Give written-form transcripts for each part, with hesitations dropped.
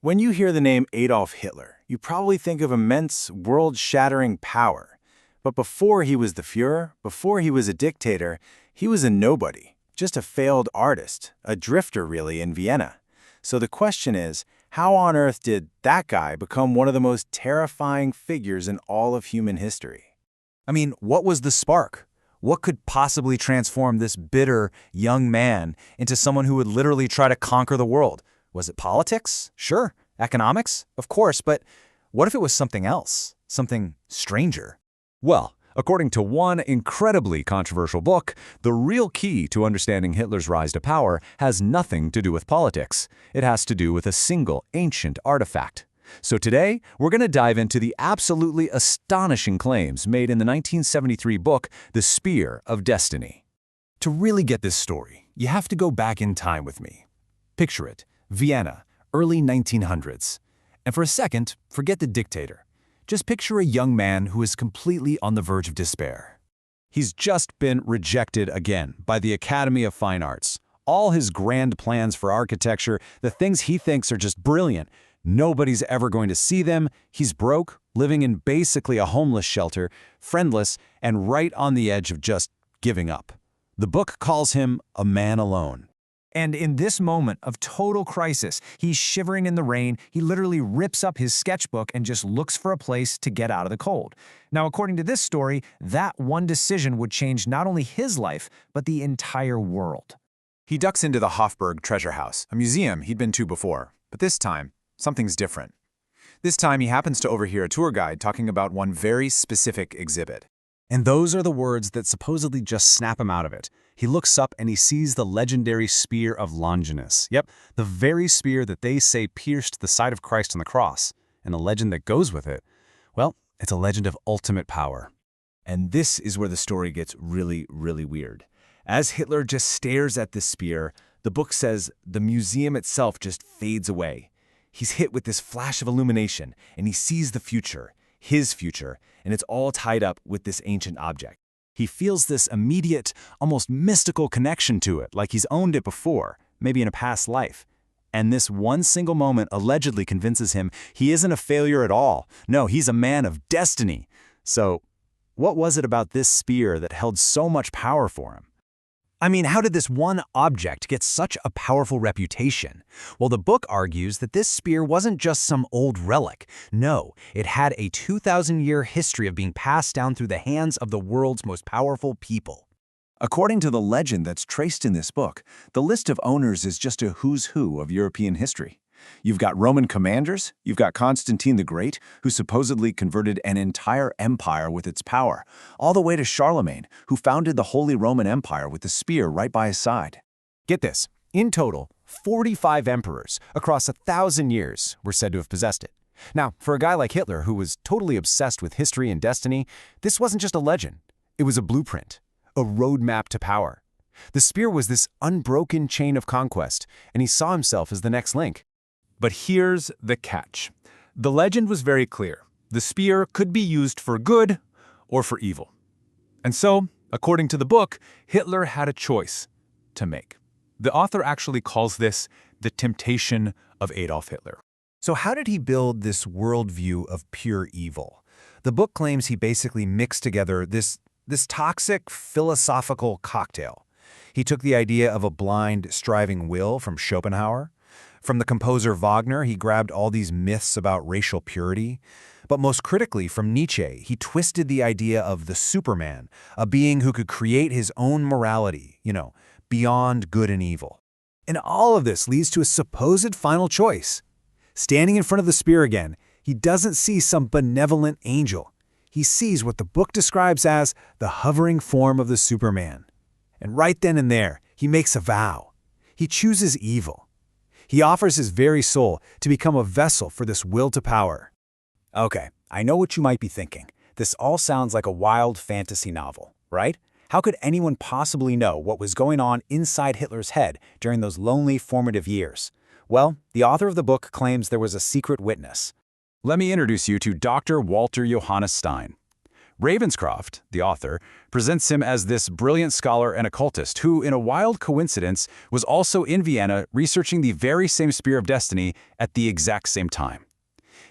When you hear the name Adolf Hitler, you probably think of immense, world-shattering power. But before he was the Führer, before he was a dictator, he was a nobody, just a failed artist, a drifter really in Vienna. So the question is, how on earth did that guy become one of the most terrifying figures in all of human history? I mean, what was the spark? What could possibly transform this bitter, young man into someone who would literally try to conquer the world? Was it politics? Sure. Economics? Of course, but what if it was something else? Something stranger? Well, according to one incredibly controversial book, the real key to understanding Hitler's rise to power has nothing to do with politics. It has to do with a single ancient artifact. So today, we're going to dive into the absolutely astonishing claims made in the 1973 book, The Spear of Destiny. To really get this story, you have to go back in time with me. Picture it, Vienna, early 1900s. And for a second, forget the dictator. Just picture a young man who is completely on the verge of despair. He's just been rejected again by the Academy of Fine Arts. All his grand plans for architecture, the things he thinks are just brilliant, nobody's ever going to see them. He's broke, living in basically a homeless shelter, friendless, and right on the edge of just giving up. The book calls him a man alone. And in this moment of total crisis, he's shivering in the rain, he literally rips up his sketchbook and just looks for a place to get out of the cold. Now, according to this story, that one decision would change not only his life, but the entire world. He ducks into the Hofburg Treasure House, a museum he'd been to before. But this time, something's different. This time, he happens to overhear a tour guide talking about one very specific exhibit. And those are the words that supposedly just snap him out of it. He looks up and he sees the legendary Spear of Longinus. Yep, the very spear that they say pierced the side of Christ on the cross. And the legend that goes with it, well, it's a legend of ultimate power. And this is where the story gets really, really weird. As Hitler just stares at this spear, the book says the museum itself just fades away. He's hit with this flash of illumination, and he sees the future, his future, and it's all tied up with this ancient object. He feels this immediate, almost mystical connection to it, like he's owned it before, maybe in a past life. And this one single moment allegedly convinces him he isn't a failure at all. No, he's a man of destiny. So, what was it about this spear that held so much power for him? I mean, how did this one object get such a powerful reputation? Well, the book argues that this spear wasn't just some old relic. No, it had a 2,000-year history of being passed down through the hands of the world's most powerful people. According to the legend that's traced in this book, the list of owners is just a who's who of European history. You've got Roman commanders, you've got Constantine the Great, who supposedly converted an entire empire with its power, all the way to Charlemagne, who founded the Holy Roman Empire with the spear right by his side. Get this, in total, 45 emperors across 1,000 years were said to have possessed it. Now, for a guy like Hitler, who was totally obsessed with history and destiny, this wasn't just a legend. It was a blueprint, a roadmap to power. The spear was this unbroken chain of conquest, and he saw himself as the next link. But here's the catch. The legend was very clear. The spear could be used for good or for evil. And so, according to the book, Hitler had a choice to make. The author actually calls this the temptation of Adolf Hitler. So how did he build this worldview of pure evil? The book claims he basically mixed together this toxic philosophical cocktail. He took the idea of a blind, striving will from Schopenhauer. From the composer Wagner, he grabbed all these myths about racial purity. But most critically, from Nietzsche, he twisted the idea of the Superman, a being who could create his own morality, beyond good and evil. And all of this leads to a supposed final choice. Standing in front of the spear again, he doesn't see some benevolent angel. He sees what the book describes as the hovering form of the Superman. And right then and there, he makes a vow. He chooses evil. He offers his very soul to become a vessel for this will to power. Okay, I know what you might be thinking. This all sounds like a wild fantasy novel, right? How could anyone possibly know what was going on inside Hitler's head during those lonely formative years? Well, the author of the book claims there was a secret witness. Let me introduce you to Dr. Walter Johannes Stein. Ravenscroft, the author, presents him as this brilliant scholar and occultist who, in a wild coincidence, was also in Vienna researching the very same Spear of Destiny at the exact same time.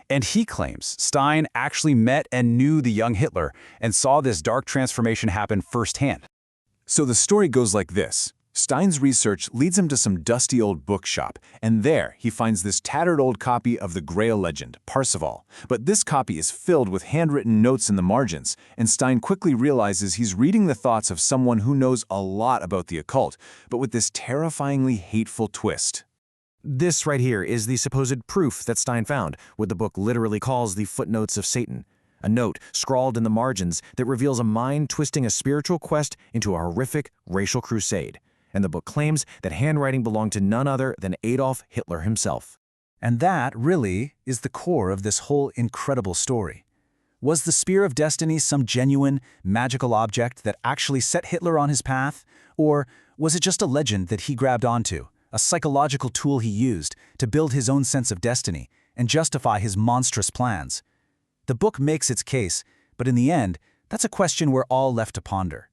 And he claims Stein actually met and knew the young Hitler and saw this dark transformation happen firsthand. So the story goes like this. Stein's research leads him to some dusty old bookshop, and there he finds this tattered old copy of the Grail legend, Parzival. But this copy is filled with handwritten notes in the margins, and Stein quickly realizes he's reading the thoughts of someone who knows a lot about the occult, but with this terrifyingly hateful twist. This right here is the supposed proof that Stein found, what the book literally calls the footnotes of Satan. A note scrawled in the margins that reveals a mind twisting a spiritual quest into a horrific racial crusade. And the book claims that handwriting belonged to none other than Adolf Hitler himself. And that, really, is the core of this whole incredible story. Was the Spear of Destiny some genuine, magical object that actually set Hitler on his path? Or was it just a legend that he grabbed onto, a psychological tool he used to build his own sense of destiny and justify his monstrous plans? The book makes its case, but in the end, that's a question we're all left to ponder.